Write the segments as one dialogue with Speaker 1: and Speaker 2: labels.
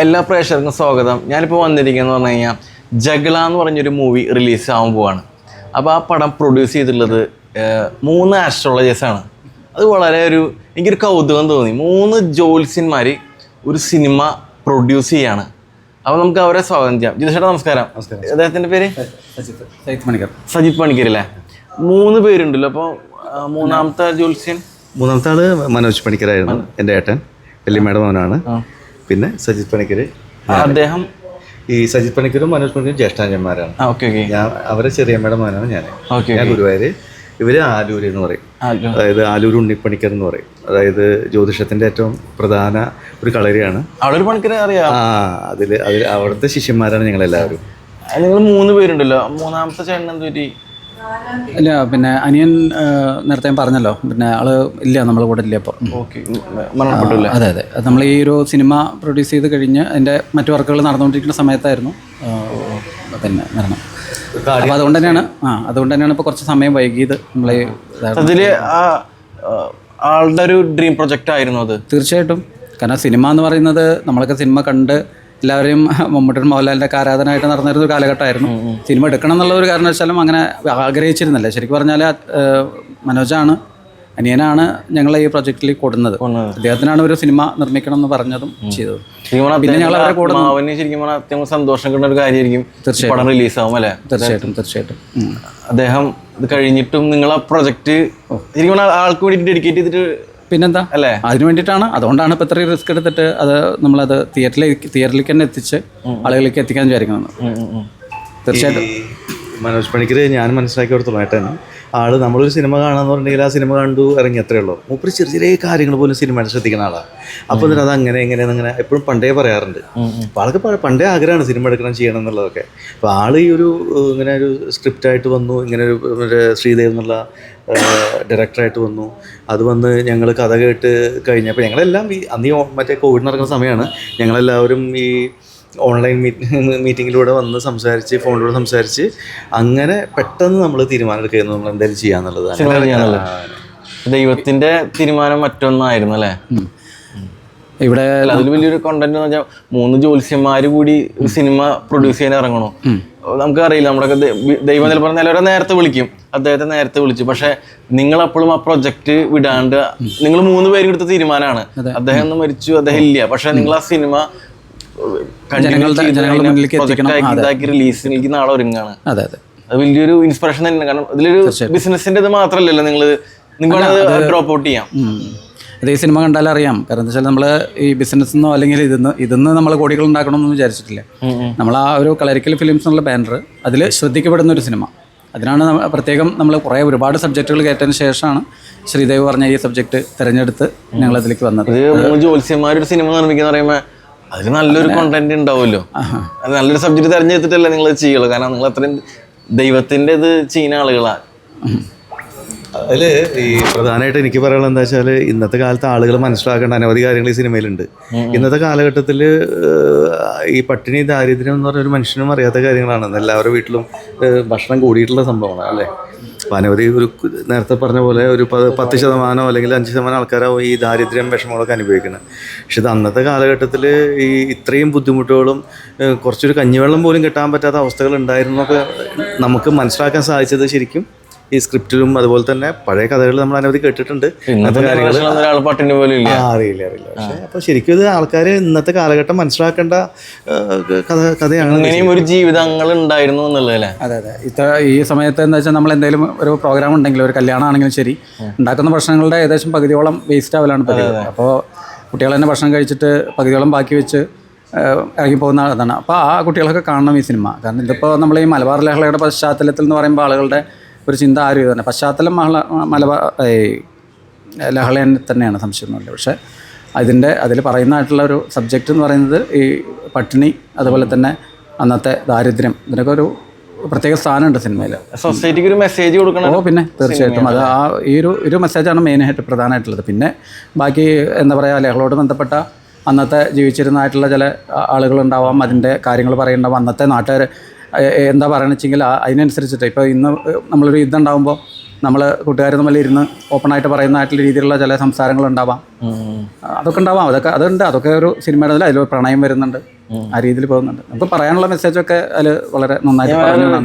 Speaker 1: എല്ലാ പ്രേക്ഷകർക്കും സ്വാഗതം. ഞാനിപ്പോൾ വന്നിരിക്കുന്നത് പറഞ്ഞു കഴിഞ്ഞാൽ ജഗ്ല എന്ന് പറഞ്ഞൊരു മൂവി റിലീസ് ആവാൻ പോവാണ്. അപ്പോൾ ആ പടം പ്രൊഡ്യൂസ് ചെയ്തിട്ടുള്ളത് 3 ആസ്ട്രോളജേഴ്സാണ്. അത് വളരെ എനിക്കൊരു കൗതുകം തോന്നി. 3 ജ്യോത്സ്യന്മാർ ഒരു സിനിമ പ്രൊഡ്യൂസ് ചെയ്യാണ്. അപ്പോൾ നമുക്ക് അവരെ സ്വാഗതം ചെയ്യാം. ജിതേഷേട്ടാ നമസ്കാരം. അദ്ദേഹത്തിൻ്റെ പേര് സജിത് പണിക്കർ അല്ലേ? 3 പേരുണ്ടല്ലോ. അപ്പോൾ മൂന്നാമത്തെ ജ്യോത്സ്യൻ?
Speaker 2: മൂന്നാമത്തെ ആള് മനോജ് പണിക്കരായിരുന്നു, എൻ്റെ ഏട്ടൻ, വല്യമ്മയുടെ മോനാണ്. പിന്നെ സജിത് പണിക്കർ.
Speaker 1: അദ്ദേഹം
Speaker 2: ഈ സജിത് പണിക്കരും മനോജ് പണിക്കരും ജ്യേഷ്ഠാഞ്ചന്മാരാണ്. ഞാൻ അവരെ ചെറിയമ്മയുടെ മോനാണ്. ഞാൻ ഗുരുവായൂര്, ഇവര് ആലൂര് എന്ന് പറയും. അതായത് ആലൂർ ഉണ്ണിപ്പണിക്കർ എന്ന് പറയും. അതായത് ജ്യോതിഷത്തിന്റെ ഏറ്റവും പ്രധാന ഒരു കളരിയാണ്. അതിൽ അവിടുത്തെ ശിഷ്യന്മാരാണ് ഞങ്ങളെല്ലാവരും.
Speaker 1: നിങ്ങൾ 3 പേരുണ്ടല്ലോ. മൂന്നാമത്തെ ചേട്ടൻ എന്ത് പറ്റി?
Speaker 3: ഇല്ല, പിന്നെ അനിയൻ നേരത്തെ പറഞ്ഞല്ലോ, പിന്നെ ആള് ഇല്ല, നമ്മളെ കൂടെ ഇല്ല ഇപ്പോൾ. അതെ അതെ, അത് നമ്മൾ ഈ ഒരു സിനിമ പ്രൊഡ്യൂസ് ചെയ്ത് കഴിഞ്ഞ് അതിൻ്റെ മറ്റു വർക്കുകൾ നടന്നുകൊണ്ടിരിക്കുന്ന സമയത്തായിരുന്നു പിന്നെ മരണം. അപ്പോൾ അതുകൊണ്ട് തന്നെയാണ് ഇപ്പോൾ കുറച്ച് സമയം വൈകിയത്. നമ്മൾ
Speaker 1: ആളുടെ ഒരു ഡ്രീം പ്രൊജക്റ്റ് ആയിരുന്നു അത്.
Speaker 3: തീർച്ചയായിട്ടും. കാരണം സിനിമ എന്ന് പറയുന്നത് നമ്മളൊക്കെ സിനിമ കണ്ട് എല്ലാവരെയും മമ്മൂട്ടി മോഹൻലാലിൻ്റെ ആരാധനയായിട്ട് നടന്നിരുന്നൊരു കാലഘട്ടമായിരുന്നു. സിനിമ എടുക്കണം എന്നുള്ള ഒരു കാരണവശാലും അങ്ങനെ ആഗ്രഹിച്ചിരുന്നില്ല. ശരിക്കും പറഞ്ഞാൽ മനോജാണ്, അനിയനാണ് ഞങ്ങളെ ഈ പ്രൊജക്റ്റിൽ കൊടുക്കുന്നത്. അദ്ദേഹത്തിനാണ് ഒരു സിനിമ നിർമ്മിക്കണം എന്ന് പറഞ്ഞതും ചെയ്തത്. പിന്നെ ഞങ്ങൾ അവരെ കൂടെ
Speaker 1: സന്തോഷം കിട്ടുന്ന ഒരു കാര്യമായിരിക്കും പടം റിലീസ് ആവും അല്ലേ?
Speaker 3: തീർച്ചയായിട്ടും.
Speaker 1: അദ്ദേഹം ഇത് കഴിഞ്ഞിട്ടും നിങ്ങളെ പ്രൊജക്റ്റ് ശരിക്കും ആൾക്ക് വേണ്ടി ഡെഡിക്കേറ്റ് ചെയ്തിട്ട്
Speaker 3: പിന്നെന്താ അല്ലേ, അതിന് വേണ്ടിയിട്ടാണ്. അതുകൊണ്ടാണ് ഇപ്പോൾ ഇത്രയും റിസ്ക് എടുത്തിട്ട് നമ്മളത് തിയേറ്ററിലേക്ക് തന്നെ എത്തിച്ച് ആളുകളിലേക്ക് എത്തിക്കാൻ വിചാരിക്കുന്നത്. തീർച്ചയായിട്ടും
Speaker 2: മനോജ് പണിക്കർ ഞാൻ മനസ്സിലാക്കി കൊടുത്തോളാം ഏട്ടൻ. നമ്മളൊരു സിനിമ കാണാന്ന് പറഞ്ഞിട്ടുണ്ടെങ്കിൽ ആ സിനിമ കണ്ടു ഇറങ്ങി അത്രേ ഉള്ളൂ. മൂപ്പര് ചെറിയ കാര്യങ്ങൾ പോലും സിനിമയുടെ ശ്രദ്ധിക്കുന്ന ആളാണ്. അപ്പോൾ എന്നിട്ട് അത് അങ്ങനെ എപ്പോഴും പണ്ടേ പറയാറുണ്ട്. അപ്പോൾ ആൾക്ക് പണ്ടേ ആഗ്രഹമാണ് സിനിമ എടുക്കണം, ചെയ്യണം എന്നുള്ളതൊക്കെ. അപ്പോൾ ഈ ഇങ്ങനെ ഒരു സ്ക്രിപ്റ്റായിട്ട് വന്നു, ഇങ്ങനെ ഒരു ശ്രീദേവ് എന്നുള്ള ഡയറക്ടറായിട്ട് വന്നു. അത് വന്ന് ഞങ്ങൾ കഥ കേട്ട് കഴിഞ്ഞപ്പോൾ ഞങ്ങളെല്ലാം അന്ന് മറ്റേ കോവിഡ് നടക്കുന്ന സമയമാണ്. ഞങ്ങളെല്ലാവരും ഈ ഓൺലൈൻ മീറ്റിങ്ങിലൂടെ വന്ന് സംസാരിച്ച്, ഫോണിലൂടെ സംസാരിച്ച് അങ്ങനെ പെട്ടെന്ന് നമ്മൾ തീരുമാനം എടുക്കുന്നത് നമ്മൾ എന്തായാലും ചെയ്യാന്നുള്ളത്.
Speaker 1: ദൈവത്തിന്റെ തീരുമാനം മറ്റൊന്നായിരുന്നു അല്ലേ?
Speaker 3: ഇവിടെ
Speaker 1: അതിൽ വലിയൊരു കോണ്ടന്റ് എന്ന് വെച്ചാൽ 3 ജ്യോത്സ്യന്മാര് കൂടി സിനിമ പ്രൊഡ്യൂസ് ചെയ്യാൻ ഇറങ്ങണോ? നമുക്കറിയില്ല, നമ്മുടെ ദൈവം ചിലപ്പോൾ നിലവരെ നേരത്തെ വിളിക്കും, അദ്ദേഹത്തെ നേരത്തെ വിളിച്ചു. പക്ഷെ നിങ്ങളെപ്പോഴും ആ പ്രൊജക്ട് വിടാണ്ട് നിങ്ങൾ 3 പേരും എടുത്ത തീരുമാനമാണ്. അദ്ദേഹം ഒന്ന് മരിച്ചു, അദ്ദേഹം ഇല്ല, പക്ഷെ നിങ്ങൾ ആ സിനിമ റിലീസിലേക്ക് നാളെ ഒരുങ്ങാണ്. അത് വലിയൊരു ഇൻസ്പിറേഷൻ തന്നെയാണ്. കാരണം ഇതിലൊരു ബിസിനസിന്റെ ഇത് മാത്രമല്ലല്ലോ, നിങ്ങൾക്ക് ഡ്രോപ്പ് ഔട്ട് ചെയ്യാം.
Speaker 3: അത് ഈ സിനിമ കണ്ടാലും അറിയാം. കാരണം എന്താ വെച്ചാൽ നമ്മൾ ഈ ബിസിനസ്സെന്നോ അല്ലെങ്കിൽ ഇതിന്ന് നമ്മൾ കോടികൾ ഉണ്ടാക്കണമെന്നൊന്നും വിചാരിച്ചിട്ടില്ല. നമ്മൾ ആ ഒരു കളരിക്കൽ ഫിലിംസ് എന്നുള്ള ബാനർ, അതിൽ ശ്രദ്ധിക്കപ്പെടുന്ന ഒരു സിനിമ. അതിനാണ് പ്രത്യേകം നമ്മൾ ഒരുപാട് സബ്ജക്റ്റുകൾ കേട്ടതിന് ശേഷമാണ് ശ്രീദേവ് പറഞ്ഞ ഈ സബ്ജക്റ്റ് തിരഞ്ഞെടുത്ത് ഞങ്ങൾ അതിലേക്ക് വന്നത്.
Speaker 1: ജ്യോത്സ്യന്മാരൊരു സിനിമ നിർമ്മിക്കുന്ന പറയുമ്പോൾ അതിന് നല്ലൊരു കോണ്ടന്റ് ഉണ്ടാവുമല്ലോ. അത് നല്ലൊരു സബ്ജക്റ്റ് തിരഞ്ഞെടുത്തിട്ടല്ലേ നിങ്ങൾ ചെയ്യുള്ളൂ. കാരണം നിങ്ങൾ അത്രയും ദൈവത്തിന്റെ ഇത് ചെയ്യുന്ന ആളുകളാണ്.
Speaker 2: അതിൽ ഈ പ്രധാനമായിട്ട് എനിക്ക് പറയാനുള്ളത് എന്താ വെച്ചാൽ, ഇന്നത്തെ കാലത്ത് ആളുകൾ മനസ്സിലാക്കേണ്ട അനവധി കാര്യങ്ങൾ ഈ സിനിമയിലുണ്ട്. ഇന്നത്തെ കാലഘട്ടത്തിൽ ഈ പട്ടിണി, ദാരിദ്ര്യം എന്ന് പറഞ്ഞ ഒരു മനുഷ്യനും അറിയാത്ത കാര്യങ്ങളാണ്. എല്ലാവരുടെ വീട്ടിലും ഭക്ഷണം കൂടിയിട്ടുള്ള സംഭവമാണ് അല്ലേ? അപ്പോൾ അനവധി നേരത്തെ പറഞ്ഞ പോലെ ഒരു 10% അല്ലെങ്കിൽ 5% ആൾക്കാരാവും ഈ ദാരിദ്ര്യം, വിഷമങ്ങളൊക്കെ അനുഭവിക്കുന്നത്. പക്ഷെ ഇത് അന്നത്തെ കാലഘട്ടത്തിൽ ഈ ഇത്രയും ബുദ്ധിമുട്ടുകളും കുറച്ചൊരു കഞ്ഞിവെള്ളം പോലും കിട്ടാൻ പറ്റാത്ത അവസ്ഥകൾ ഉണ്ടായിരുന്നൊക്കെ നമുക്ക് മനസ്സിലാക്കാൻ സാധിച്ചത് ശരിക്കും ഈ സ്ക്രിപ്റ്റിലും അതുപോലെ തന്നെ പഴയ കഥകൾ നമ്മൾ അനവധി കേട്ടിട്ടുണ്ട്. അറിയില്ല. പക്ഷെ അപ്പോൾ ശരിക്കും ഇത് ആൾക്കാർ ഇന്നത്തെ കാലഘട്ടം മനസ്സിലാക്കേണ്ട കഥയാണ്.
Speaker 1: ഒരു ജീവിതങ്ങൾ ഉണ്ടായിരുന്നു എന്നുള്ളതല്ലേ?
Speaker 3: അതെ. ഈ സമയത്ത് എന്താ വെച്ചാൽ, നമ്മൾ എന്തെങ്കിലും ഒരു പ്രോഗ്രാം ഉണ്ടെങ്കിലും, ഒരു കല്യാണം ആണെങ്കിലും ശരി, ഉണ്ടാക്കുന്ന ഭക്ഷണങ്ങളുടെ ഏകദേശം പകുതിയോളം വേസ്റ്റ് ആവലാണ് പതിവ്. അപ്പോൾ കുട്ടികൾ തന്നെ ഭക്ഷണം കഴിച്ചിട്ട് പകുതിയോളം ബാക്കി വെച്ച് ഇറങ്ങി പോകുന്ന അതാണ്. അപ്പോൾ ആ കുട്ടികളൊക്കെ കാണണം ഈ സിനിമ. കാരണം ഇതിപ്പോൾ നമ്മൾ ഈ മലബാർ ലഹളയുടെ പശ്ചാത്തലത്തിൽ എന്ന് പറയുമ്പോൾ ആളുകളുടെ ഒരു ചിന്ത ആരും തന്നെ പശ്ചാത്തലം മലബാർ ലഹള തന്നെയാണ്, സംശയമൊന്നുമില്ല. പക്ഷേ അതിൽ പറയുന്നതായിട്ടുള്ള ഒരു സബ്ജക്റ്റ് എന്ന് പറയുന്നത് ഈ പട്ടിണി, അതുപോലെ തന്നെ അന്നത്തെ ദാരിദ്ര്യം, ഇതിനൊക്കെ ഒരു പ്രത്യേക സ്ഥാനമുണ്ട് സിനിമയിൽ.
Speaker 1: സൊസൈറ്റിക്ക് ഒരു മെസ്സേജ് കൊടുക്കണം.
Speaker 3: പിന്നെ തീർച്ചയായിട്ടും അത് ഒരു മെസ്സേജാണ് മെയിനായിട്ട് പ്രധാനമായിട്ടുള്ളത്. പിന്നെ ബാക്കി എന്താ പറയുക, ലഹളയോട് ബന്ധപ്പെട്ട അന്നത്തെ ജീവിച്ചിരുന്നതായിട്ടുള്ള ചില ആളുകളുണ്ടാവാം, അതിൻ്റെ കാര്യങ്ങൾ പറയുന്നുണ്ടാവും. അന്നത്തെ നാട്ടുകാർ എന്താ പറയുന്നത് വെച്ചെങ്കിൽ അതിനനുസരിച്ചിട്ട് ഇപ്പോൾ ഇന്ന് നമ്മളൊരു യുദ്ധം ഉണ്ടാകുമ്പോൾ നമ്മൾ കൂട്ടുകാർ തമ്മിൽ ഇരുന്ന് ഓപ്പണായിട്ട് പറയുന്നതായിട്ടുള്ള രീതിയിലുള്ള ചില സംസാരങ്ങളുണ്ടാവാം. അതൊക്കെ ഉണ്ടാവാം. അതുണ്ട്. അതൊക്കെ ഒരു സിനിമയുടെ അതിൽ പ്രണയം വരുന്നുണ്ട്, ആ രീതിയിൽ പോകുന്നുണ്ട്. നമുക്ക് പറയാനുള്ള മെസ്സേജൊക്കെ അതിൽ വളരെ നന്നായിട്ട്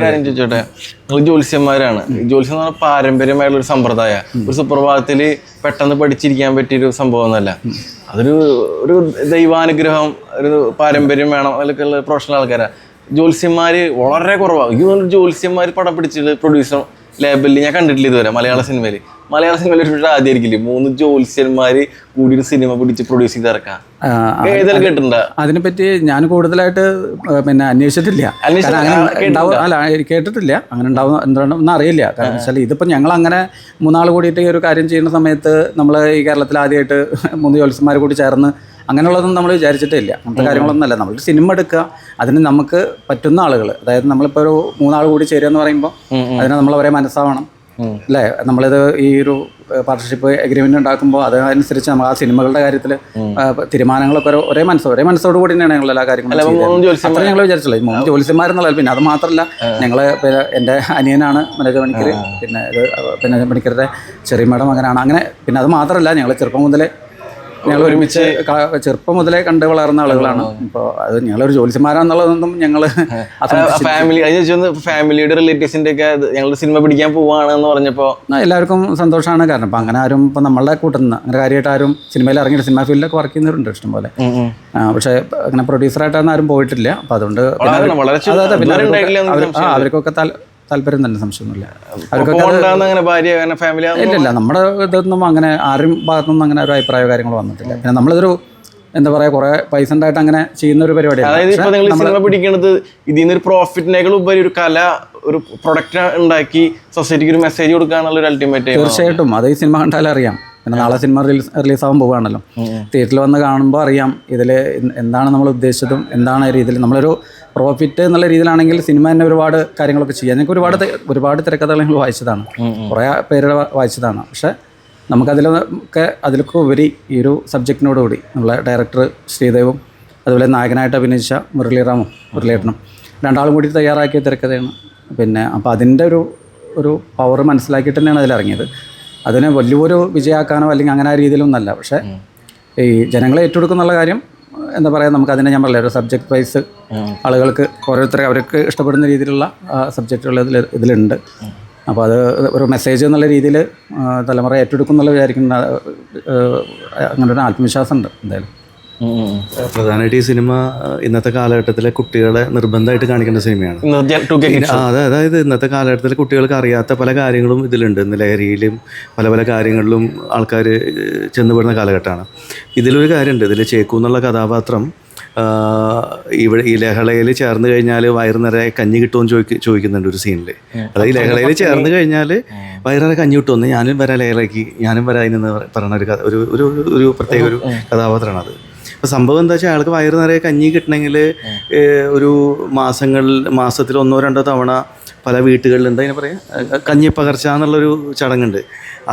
Speaker 1: കാര്യം ചോദിച്ചോട്ടെ, നിങ്ങൾ ജ്യോത്സ്യന്മാരാണ്. ജ്യോത്സ്യം എന്ന് പറഞ്ഞാൽ പാരമ്പര്യമായുള്ള ഒരു സമ്പ്രദായ, ഒരു സുപ്രഭാതത്തിൽ പെട്ടെന്ന് പഠിച്ചിരിക്കാൻ പറ്റിയൊരു സംഭവം ഒന്നല്ല. അതൊരു ഒരു ദൈവാനുഗ്രഹം, ഒരു പാരമ്പര്യം വേണം. അതിലൊക്കെ ഉള്ള പ്രൊഫഷണൽ ആൾക്കാരാണ് ജ്യോത്സ്യന്മാർ. വളരെ കുറവാണ്. ഈ ജ്യോത്സ്യന്മാർ പടം പിടിച്ചിട്ട് പ്രൊഡ്യൂസർ ലേബലിൽ ഞാൻ കണ്ടിട്ടില്ല ഇതുവരെ. മലയാള സിനിമയിൽ ഒരു ആദ്യമായിരിക്കില്ലേ 3 ജ്യോത്സ്യന്മാർ കൂടി ഒരു സിനിമ പിടിച്ച് പ്രൊഡ്യൂസ് ചെയ്ത് ഇറക്കാം. ഏതെങ്കിലും കേട്ടിട്ടുണ്ടോ?
Speaker 3: അതിനെപ്പറ്റി ഞാൻ കൂടുതലായിട്ട് പിന്നെ അന്വേഷിച്ചിട്ടില്ല. അല്ല, കേട്ടിട്ടില്ല. അങ്ങനെ ഉണ്ടാവും എന്താണെന്ന് അറിയില്ല. കാരണം വെച്ചാൽ ഇതിപ്പോൾ ഞങ്ങൾ അങ്ങനെ 3 ആൾ കൂടിയിട്ട് ഈ ഒരു കാര്യം ചെയ്യുന്ന സമയത്ത് നമ്മൾ ഈ കേരളത്തിൽ ആദ്യമായിട്ട് 3 ജ്യോത്സ്യന്മാർ കൂടി ചേർന്ന് അങ്ങനെയുള്ളതൊന്നും നമ്മൾ വിചാരിച്ചിട്ടില്ല. അങ്ങനത്തെ കാര്യങ്ങളൊന്നുമല്ല. നമ്മളൊരു സിനിമ എടുക്കുക, അതിന് നമുക്ക് പറ്റുന്ന ആളുകൾ, അതായത് നമ്മളിപ്പോൾ ഒരു 3 ആൾ കൂടി ചേരുക എന്ന് പറയുമ്പോൾ അതിന് നമ്മൾ ഒരേ മനസ്സാവണം അല്ലേ. നമ്മളിത് ഈ ഒരു പാർട്ണർഷിപ്പ് എഗ്രിമെന്റ് ഉണ്ടാക്കുമ്പോൾ അതനുസരിച്ച് നമ്മൾ ആ സിനിമകളുടെ കാര്യത്തിൽ തീരുമാനങ്ങളൊക്കെ ഒരേ മനസ്സോട് കൂടി തന്നെയാണ് ഞങ്ങൾ എല്ലാ കാര്യങ്ങളും അത്ര ഞങ്ങൾ വിചാരിച്ചുള്ളൂ. 3 ജ്യോത്സ്യന്മാരെന്നുള്ളത്. പിന്നെ അത് മാത്രമല്ല, ഞങ്ങൾ എൻ്റെ അനിയനാണ് മനോജ് പണിക്കർ, പിന്നെ പിന്നെ പണിക്കരുടെ ചെറിയമ്മയുടെ മകനാണ്. അങ്ങനെ പിന്നെ അത് മാത്രമല്ല, ഞങ്ങൾ ഞങ്ങൾ ഒരുമിച്ച് ചെറുപ്പം മുതലേ കണ്ട് വളർന്ന ആളുകളാണ്. ഇപ്പോൾ അത് ഞങ്ങളൊരു ജ്യോത്സ്യന്മാരാന്നുള്ളതൊന്നും ഞങ്ങൾ
Speaker 1: ഫാമിലിയുടെ റിലേറ്റീവ്സിന്റെ ഒക്കെ ഞങ്ങൾ സിനിമ പിടിക്കാൻ പോവാണെന്ന് പറഞ്ഞപ്പോൾ
Speaker 3: എല്ലാവർക്കും സന്തോഷമാണ്. കാരണം ഇപ്പം അങ്ങനെ ആരും ഇപ്പം നമ്മളുടെ കൂട്ടുന്ന അങ്ങനെ കാര്യമായിട്ട് ആരും സിനിമയിൽ ഇറങ്ങിയിട്ട് സിനിമ ഫീൽഡിലൊക്കെ വർക്ക് ചെയ്യുന്നവരുണ്ട് ഇഷ്ടംപോലെ. പക്ഷേ അങ്ങനെ പ്രൊഡ്യൂസറായിട്ടൊന്നും ആരും പോയിട്ടില്ല. അപ്പം അതുകൊണ്ട് അവർക്കൊക്കെ താല്പര്യം തന്നെ, സംശയമൊന്നുമില്ല. ഇല്ല, നമ്മുടെ ഇതൊന്നും അങ്ങനെ ആരും ഭാഗത്തുനിന്നും അങ്ങനെ ഒരു അഭിപ്രായമോ കാര്യങ്ങളോ വന്നിട്ടില്ല. പിന്നെ നമ്മളിതൊരു എന്താ പറയുക, കുറെ പൈസ ഉണ്ടായിട്ട് അങ്ങനെ ചെയ്യുന്ന ഒരു പരിപാടിയാണ്.
Speaker 1: അതായത് ഇപ്പൊ നിങ്ങൾ സിനിമ പിടിക്കുന്നത് ഇതിൽ നിന്ന് പ്രോഫിറ്റിനേക്കാൾ ഉപരി ഒരു കല, ഒരു പ്രൊഡക്റ്റ് ഉണ്ടാക്കി സൊസൈറ്റിക്ക് ഒരു മെസ്സേജ് കൊടുക്കാന്നുള്ള ഒരു അൾട്ടിമേറ്റ്.
Speaker 3: തീർച്ചയായിട്ടും അത് ഈ സിനിമ കണ്ടാലും അറിയാം. പിന്നെ നാളെ സിനിമ റിലീസാകാൻ പോവുകയാണല്ലോ. തിയേറ്ററിൽ വന്ന് കാണുമ്പോൾ അറിയാം ഇതിൽ എന്താണ് നമ്മൾ ഉദ്ദേശിച്ചതും എന്താണ് രീതിയിൽ. നമ്മളൊരു പ്രോഫിറ്റ് എന്നുള്ള രീതിയിലാണെങ്കിൽ സിനിമ തന്നെ ഒരുപാട് കാര്യങ്ങളൊക്കെ ചെയ്യാം. ഞങ്ങൾക്ക് ഒരുപാട് തിരക്കഥകൾ ഞങ്ങൾ വായിച്ചതാണ്, കുറേ പേരുടെ വായിച്ചതാണ്. പക്ഷേ അതിലൊക്കെ ഉപരി ഈ ഒരു സബ്ജക്റ്റിനോടുകൂടി നമ്മളെ ഡയറക്ടർ ശ്രീദേവും അതുപോലെ നായകനായിട്ട് അഭിനയിച്ച മുരളിയേട്ടനും 2 ആളും കൂടി തയ്യാറാക്കിയ തിരക്കഥയാണ്. പിന്നെ അപ്പോൾ അതിൻ്റെ ഒരു പവർ മനസ്സിലാക്കിയിട്ട് തന്നെയാണ് അതിലിറങ്ങിയത്. അതിനെ വലിയൊരു വിജയമാക്കാനോ അല്ലെങ്കിൽ അങ്ങനെ ആ രീതിയിലൊന്നല്ല. പക്ഷേ ഈ ജനങ്ങളെ ഏറ്റെടുക്കുന്നുള്ള കാര്യം എന്താ പറയുക, നമുക്കതിനെ ഞാൻ പറയാം, ഒരു സബ്ജക്റ്റ് വൈസ് ആളുകൾക്ക് ഓരോരുത്തരെ അവർക്ക് ഇഷ്ടപ്പെടുന്ന രീതിയിലുള്ള സബ്ജക്റ്റുകൾ ഇതിലുണ്ട്. അപ്പോൾ അത് ഒരു മെസ്സേജ് എന്നുള്ള രീതിയിൽ തലമുറ ഏറ്റെടുക്കും എന്നുള്ള വിചാരിക്കുന്ന അങ്ങനെ ഒരു ആത്മവിശ്വാസം ഉണ്ട് എന്തായാലും.
Speaker 2: പ്രധാനമായിട്ട് ഈ സിനിമ ഇന്നത്തെ കാലഘട്ടത്തിലെ കുട്ടികളെ നിർബന്ധമായിട്ട് കാണിക്കേണ്ട സിനിമയാണ്. അതായത് ഇന്നത്തെ കാലഘട്ടത്തിലെ കുട്ടികൾക്ക് അറിയാത്ത പല കാര്യങ്ങളും ഇതിലുണ്ട്. ഇന്ന് ലഹരിയിലും പല കാര്യങ്ങളിലും ആൾക്കാർ ചെന്നുപെടുന്ന കാലഘട്ടമാണ്. ഇതിലൊരു കാര്യമുണ്ട്, ഇതിൽ ചേക്കു എന്നുള്ള കഥാപാത്രം ഇവിടെ ഈ ലഹളയിൽ ചേർന്ന് കഴിഞ്ഞാൽ വയറ് നിറയെ കഞ്ഞി കിട്ടുമെന്ന് ചോദിക്കുന്നുണ്ട് ഒരു സീനിൽ. അതായത് ഈ ലഹളയിൽ ചേർന്ന് കഴിഞ്ഞാൽ വയറിനെ കഞ്ഞി കിട്ടുമെന്ന്, ഞാനും വരാം ലഹളയ്ക്ക്, ഞാനും വരാം ഇതിനെന്ന് പറയുന്ന ഒരു പ്രത്യേക ഒരു കഥാപാത്രമാണ് അത്. അപ്പോൾ സംഭവം എന്താ വെച്ചാൽ അയാൾക്ക് വയറ് നിറയെ കഞ്ഞി കിട്ടണമെങ്കിൽ ഒരു മാസത്തിൽ 1-2 തവണ പല വീട്ടുകളിൽ എന്താ അതിനെ പറയുക, കഞ്ഞി പകർച്ച എന്നുള്ളൊരു ചടങ്ങുണ്ട്.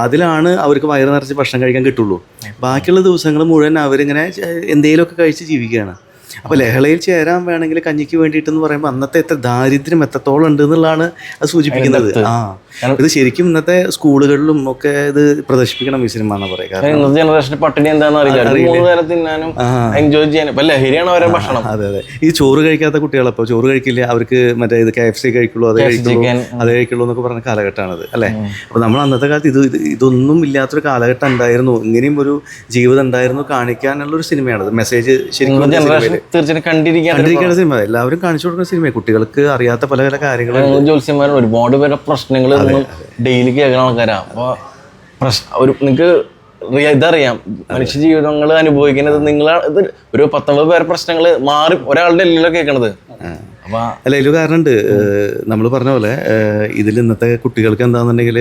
Speaker 2: അതിലാണ് അവർക്ക് വയറ് നിറച്ച് ഭക്ഷണം കഴിക്കാൻ കിട്ടുള്ളൂ. ബാക്കിയുള്ള ദിവസങ്ങൾ മുഴുവൻ അവരിങ്ങനെ എന്തെങ്കിലുമൊക്കെ കഴിച്ച് ജീവിക്കുകയാണ്. അപ്പോൾ ലഹളയിൽ ചേരാൻ വേണമെങ്കിൽ കഞ്ഞിക്ക് വേണ്ടിയിട്ടെന്ന് പറയുമ്പോൾ അന്നത്തെ ദാരിദ്ര്യം എത്രത്തോളം ഉണ്ട് എന്നുള്ളതാണ് അത് സൂചിപ്പിക്കുന്നത്. ഇത് ശരിക്കും ഇന്നത്തെ സ്കൂളുകളിലും ഒക്കെ ഇത് പ്രദർശിപ്പിക്കണം ഈ സിനിമ എന്ന് പറയുക.
Speaker 1: ജനറേഷൻ പട്ടിണി എന്താണെന്ന് അറിയില്ല.
Speaker 2: അതെ. ഈ ചോറ് കഴിക്കാത്ത കുട്ടികളപ്പോൾ ചോറ് കഴിക്കില്ല, അവർക്ക് മറ്റേ ഇത് KFC കഴിക്കുള്ളൂ, അത് കഴിക്കുള്ളൂ എന്നൊക്കെ പറഞ്ഞ കാലഘട്ടമാണത് അല്ലേ. അപ്പോൾ നമ്മൾ അന്നത്തെ കാലത്ത് ഇതൊന്നും ഇല്ലാത്തൊരു കാലഘട്ടം ഉണ്ടായിരുന്നു, ഇങ്ങനെയും ഒരു ജീവിതം ഉണ്ടായിരുന്നു കാണിക്കാനുള്ളൊരു സിനിമയാണത്. മെസ്സേജ് ശരിക്കും
Speaker 1: തീർച്ചയായിട്ടും
Speaker 2: കണ്ടിരിക്കേണ്ട സിനിമ, എല്ലാവരും കാണിച്ചു കൊടുക്കുന്ന സിനിമ. കുട്ടികൾക്ക് അറിയാത്ത പല കാര്യങ്ങളും.
Speaker 1: ജ്യോത്സ്യന്മാരും ഒരുപാട് പേരുടെ പ്രശ്നങ്ങൾ ഡെയിലി കേൾക്കുന്ന ആൾക്കാരാ. അപ്പോൾ നിങ്ങൾക്ക് ഇതറിയാം, മനുഷ്യ ജീവിതങ്ങൾ അനുഭവിക്കുന്നത് ഇത് ഒരു 19 പേരെ പ്രശ്നങ്ങൾ മാറി ഒരാളുടെ എല്ലാം കേൾക്കണത്.
Speaker 2: അല്ല, ഇതിൽ കാരണമുണ്ട്. നമ്മൾ പറഞ്ഞ പോലെ ഇതിൽ ഇന്നത്തെ കുട്ടികൾക്ക് എന്താണെന്നുണ്ടെങ്കിൽ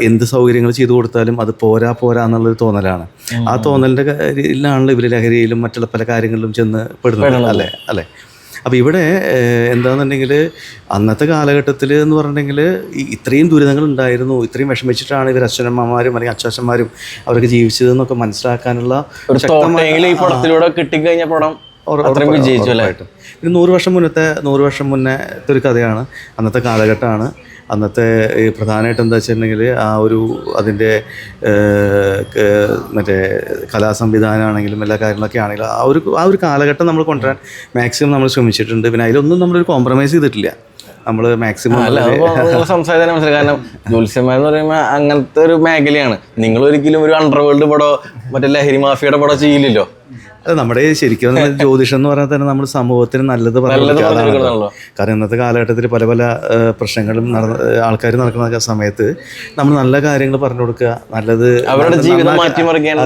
Speaker 2: എന്ത് സൗകര്യങ്ങൾ ചെയ്തു കൊടുത്താലും അത് പോരാ എന്നുള്ളൊരു തോന്നലാണ്. ആ തോന്നലിൻ്റെ കാര്യത്തിലാണല്ലോ ഇവർ ലഹരിയിലും മറ്റുള്ള പല കാര്യങ്ങളിലും ചെന്ന് പെടുന്നത് അല്ലേ. അപ്പോൾ ഇവിടെ എന്താണെന്നുണ്ടെങ്കിൽ അന്നത്തെ കാലഘട്ടത്തിൽ എന്ന് പറഞ്ഞിട്ടുണ്ടെങ്കിൽ ഇത്രയും ദുരിതങ്ങൾ ഉണ്ടായിരുന്നു, ഇത്രയും വിഷമിച്ചിട്ടാണ് ഇവർ അച്ഛനമ്മമാരും അല്ലെങ്കിൽ അച്ചാച്ചന്മാരും അവരൊക്കെ ജീവിച്ചതെന്നൊക്കെ മനസ്സിലാക്കാനുള്ള
Speaker 1: പടത്തിലൂടെ കിട്ടിക്കഴിഞ്ഞ പടം
Speaker 2: വിജയിച്ചു. പിന്നെ 100 വർഷം മുന്നത്തെ ഒരു കഥയാണ്, അന്നത്തെ കാലഘട്ടമാണ്. അന്നത്തെ ഈ പ്രധാനമായിട്ട് എന്താ വെച്ചിട്ടുണ്ടെങ്കിൽ ആ ഒരു അതിൻ്റെ മറ്റേ കലാസംവിധാനമാണെങ്കിലും എല്ലാ കാര്യങ്ങളൊക്കെ ആണെങ്കിലും ആ ഒരു കാലഘട്ടം നമ്മൾ കൊണ്ടുവരാൻ മാക്സിമം നമ്മൾ ശ്രമിച്ചിട്ടുണ്ട്. പിന്നെ അതിലൊന്നും നമ്മളൊരു കോംപ്രമൈസ് ചെയ്തിട്ടില്ല. നമ്മൾ മാക്സിമം
Speaker 1: സംസാരിക്കാൻ മനസ്സിലായി. കാരണം ജ്യോത്സ്യന്മാരെന്ന് പറയുമ്പോൾ അങ്ങനത്തെ ഒരു മേഖലയാണ്. നിങ്ങൾ ഒരിക്കലും ഒരു അണ്ടർവേൾഡ് പടോ മറ്റേ ലഹരി മാഫിയയുടെ പടോ ചെയ്യില്ലല്ലോ.
Speaker 2: അത് നമ്മുടെ ശരിക്കും ജ്യോതിഷം എന്ന് പറഞ്ഞാൽ തന്നെ നമ്മൾ സമൂഹത്തിന് നല്ലത് പറഞ്ഞു. കാരണം ഇന്നത്തെ കാലഘട്ടത്തിൽ പല പല പ്രശ്നങ്ങളും ആൾക്കാർ നടക്കുന്ന സമയത്ത് നമ്മൾ നല്ല കാര്യങ്ങൾ പറഞ്ഞു കൊടുക്കുക, നല്ലത്
Speaker 1: അവരുടെ ജീവിതം മാറ്റിമറിക്കാൻ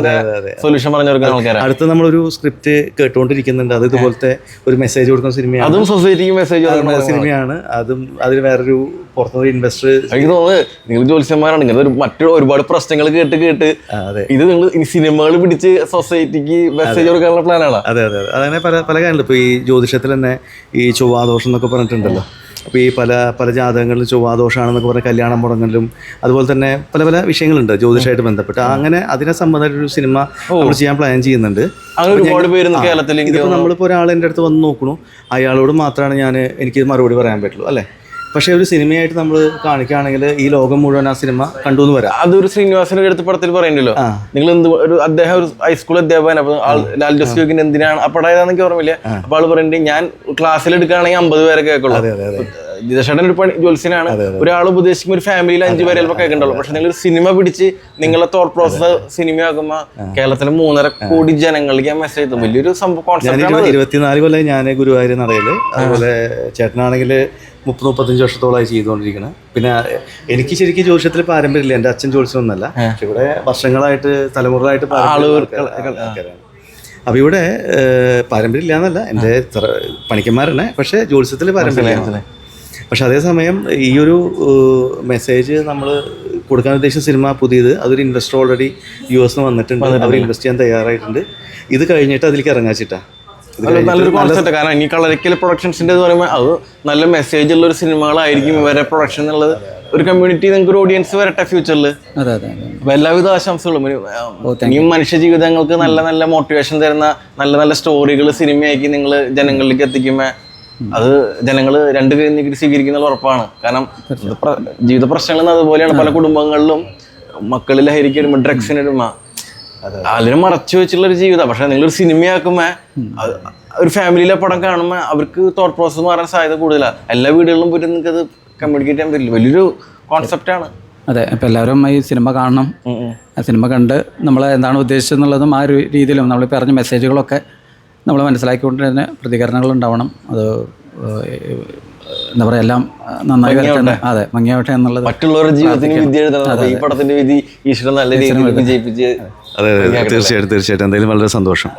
Speaker 1: സൊല്യൂഷൻ പറഞ്ഞു കൊടുക്കുന്ന ആൾക്കാർ.
Speaker 2: അടുത്ത് നമ്മളൊരു സ്ക്രിപ്റ്റ് കേട്ടുകൊണ്ടിരിക്കുന്നുണ്ട്, അത് ഇതുപോലത്തെ ഒരു മെസ്സേജ് കൊടുക്കുന്ന സിനിമയാണ്.
Speaker 1: അതും സൊസൈറ്റിക്ക് മെസ്സേജ്
Speaker 2: സിനിമയാണ്. അതും അതിൽ വേറൊരു പുറത്തുനിന്ന് ഇൻവെസ്റ്റർ. എനിക്ക്
Speaker 1: തോന്നുന്നത് നിങ്ങൾ ജ്യോത്സ്യന്മാരാണ്, ഇങ്ങനെ മറ്റു ഒരുപാട് പ്രശ്നങ്ങൾ കേട്ട് ഇത് നിങ്ങൾ സിനിമകൾ പിടിച്ച് സൊസൈറ്റിക്ക് മെസ്സേജ് കൊടുക്കാനുള്ള പ്ലാനാണ്.
Speaker 2: അതെ അതെ അതെ, അങ്ങനെ പല കാര്യങ്ങളും. ഇപ്പോൾ ഈ ജ്യോതിഷത്തിൽ തന്നെ ഈ ചൊവ്വാദോഷം എന്നൊക്കെ പറഞ്ഞിട്ടുണ്ടല്ലോ. അപ്പോൾ ഈ പല ജാതകങ്ങളിലും ചൊവ്വാദോഷമാണെന്നൊക്കെ പറഞ്ഞ കല്യാണം മുടങ്ങലും അതുപോലെ തന്നെ പല പല വിഷയങ്ങളുണ്ട് ജ്യോതിഷമായിട്ട് ബന്ധപ്പെട്ട്. അങ്ങനെ അതിനെ സംബന്ധമായിട്ടൊരു സിനിമ നമ്മൾ ചെയ്യാൻ പ്ലാൻ ചെയ്യുന്നുണ്ട്. ഇതിപ്പോൾ നമ്മളിപ്പോൾ ഒരാൾ എൻ്റെ അടുത്ത് വന്ന് നോക്കണു, അയാളോട് മാത്രമാണ് എനിക്ക് മറുപടി പറയാൻ പറ്റുള്ളൂ അല്ലേ. പക്ഷെ ഒരു സിനിമയായിട്ട് നമ്മൾ കാണിക്കുകയാണെങ്കിൽ ഈ ലോകം മുഴുവൻ ആ സിനിമ കണ്ടു എന്ന് വരാം.
Speaker 1: അതൊരു ശ്രീനിവാസന്റെ അടുത്ത് പടത്തിൽ പറയണ്ടല്ലോ, നിങ്ങൾ എന്ത് അദ്ദേഹം ഒരു ഹൈസ്കൂൾ അധ്യാപകൻ. അപ്പൊ ലാൽ ജോസ് ചോദിക്കുന്നത് എന്തിനാണ് ആ പടം ഏതാണെന്ന് എനിക്ക് ഓർമ്മയില്ല. അപ്പൊ ആള് പറയുന്നുണ്ട് ഞാൻ ക്ലാസ്സിൽ എടുക്കുകയാണെങ്കിൽ 50 പേരെ കേൾക്കുള്ളൂ. ജിതേഷേട്ടൻ ഒരു ജ്യോത്സ്യനാണ്, ഒരാൾ ഉപദേശിക്കുമ്പോൾ ഒരു ഫാമിലിയിൽ 5 പേരെ ചിലപ്പോൾ കേൾക്കണ്ടല്ലോ. പക്ഷെ നിങ്ങൾ സിനിമ പിടിച്ച് നിങ്ങളെ തോട്ട് പ്രോസസ് സിനിമയാക്കുമ്പോൾ കേരളത്തിലെ 3.5 കോടി ജനങ്ങൾക്ക് ഞാൻ മെസ്സേജ് ചെയ്തു. വലിയൊരു സംഭവം കോൺസെപ്റ്റ്.
Speaker 2: 24 കൊല്ലം ഞാൻ ഗുരുവായൂർ നടയിൽ, അതുപോലെ ചേട്ടനാണെങ്കിൽ 30-35 വർഷത്തോളമായി ചെയ്തുകൊണ്ടിരിക്കുന്നത്. പിന്നെ എനിക്ക് ശരിക്കും ജ്യോതിഷത്തിൽ പാരമ്പര്യമില്ല, എൻ്റെ അച്ഛൻ ജ്യോതിഷമൊന്നുമല്ല. പക്ഷെ ഇവിടെ വർഷങ്ങളായിട്ട് തലമുറകളായിട്ട് ആൾക്കാരാണ്. അപ്പോൾ ഇവിടെ പാരമ്പര്യം ഇല്ല എന്നല്ല, എൻ്റെ പണിക്കന്മാരാണ്, പക്ഷേ ജ്യോതിഷത്തിൽ പാരമ്പര്യമില്ല. പക്ഷെ അതേസമയം ഈ ഒരു മെസ്സേജ് നമ്മൾ കൊടുക്കാൻ ഉദ്ദേശിച്ച സിനിമ പുതിയത്, അതൊരു ഇൻവെസ്റ്റർ ഓൾറെഡി US വന്നിട്ടുണ്ട്, അവർ ഇൻവെസ്റ്റ് ചെയ്യാൻ തയ്യാറായിട്ടുണ്ട്. ഇത് കഴിഞ്ഞിട്ട് അതിലേക്ക് ഇറങ്ങാച്ചിട്ടാ.
Speaker 1: നല്ലൊരു കോൺസെപ്റ്റ്. കാരണം ഇനി കളരിക്കൽ പ്രൊഡക്ഷൻസിന്റെ എന്ന് പറയുമ്പോൾ അത് നല്ല മെസ്സേജ് ഉള്ള ഒരു സിനിമകളായിരിക്കും ഇവരെ പ്രൊഡക്ഷൻ എന്നുള്ളത്. ഒരു കമ്മ്യൂണിറ്റി, നിങ്ങൾക്ക് ഒരു ഓഡിയൻസ് വരട്ടെ ഫ്യൂച്ചറിൽ. അപ്പൊ എല്ലാവിധ ആശംസകളും. ഇനിയും മനുഷ്യ ജീവിതങ്ങൾക്ക് നല്ല നല്ല മോട്ടിവേഷൻ തരുന്ന നല്ല നല്ല സ്റ്റോറികൾ സിനിമയാക്കി നിങ്ങൾ ജനങ്ങളിലേക്ക് എത്തിക്കുമ്പോൾ അത് ജനങ്ങൾ 2 കൈ നീക്കി സ്വീകരിക്കുന്നത് ഉറപ്പാണ്. കാരണം ജീവിത പ്രശ്നങ്ങൾ അതുപോലെയാണ്. പല കുടുംബങ്ങളിലും മക്കൾ ലഹരിക്ക് ഇടുമ്പോൾ, ഡ്രഗ്സിന് ഇടുമ്പോൾ അതിന് മറച്ചു വെച്ചുള്ള ഒരു ജീവിതം. പക്ഷെ നിങ്ങളൊരു സിനിമയാക്കുമ്പോൾ ഒരു ഫാമിലിയിലെ പടം കാണുമ്പോൾ അവർക്ക് തോട്ട് പ്രോസസ് മാറാൻ സാധ്യത കൂടുതലാണ്. എല്ലാ വീടുകളിലും പോയിട്ട് നിങ്ങൾക്ക് അത് കമ്മ്യൂണിക്കേറ്റ് ചെയ്യാൻ പറ്റില്ല. വലിയൊരു കോൺസെപ്റ്റാണ്.
Speaker 3: അതെ, ഇപ്പം എല്ലാവരും ഈ സിനിമ കാണണം. ആ സിനിമ കണ്ട് നമ്മൾ എന്താണ് ഉദ്ദേശിച്ചെന്നുള്ളതും ആ ഒരു രീതിയിലും നമ്മൾ പറഞ്ഞ മെസ്സേജുകളൊക്കെ നമ്മൾ മനസ്സിലാക്കിക്കൊണ്ട് തന്നെ പ്രതികരണങ്ങൾ ഉണ്ടാവണം. അത് എന്താ പറയുക, എല്ലാം നന്നായി വരട്ടെ. അതെ, ഭംഗിയാവട്ടെ എന്നുള്ളത്.
Speaker 1: മറ്റുള്ളവരുടെ ജീവിതത്തിന് വിധി എഴുതണം. ഈ പടത്തിന്റെ വിധി ഈശ്വരൻ നല്ല രീതിയിൽ വിജയിപ്പിച്ച്.
Speaker 2: അതെ, തീർച്ചയായിട്ടും എന്തായാലും വളരെ സന്തോഷം.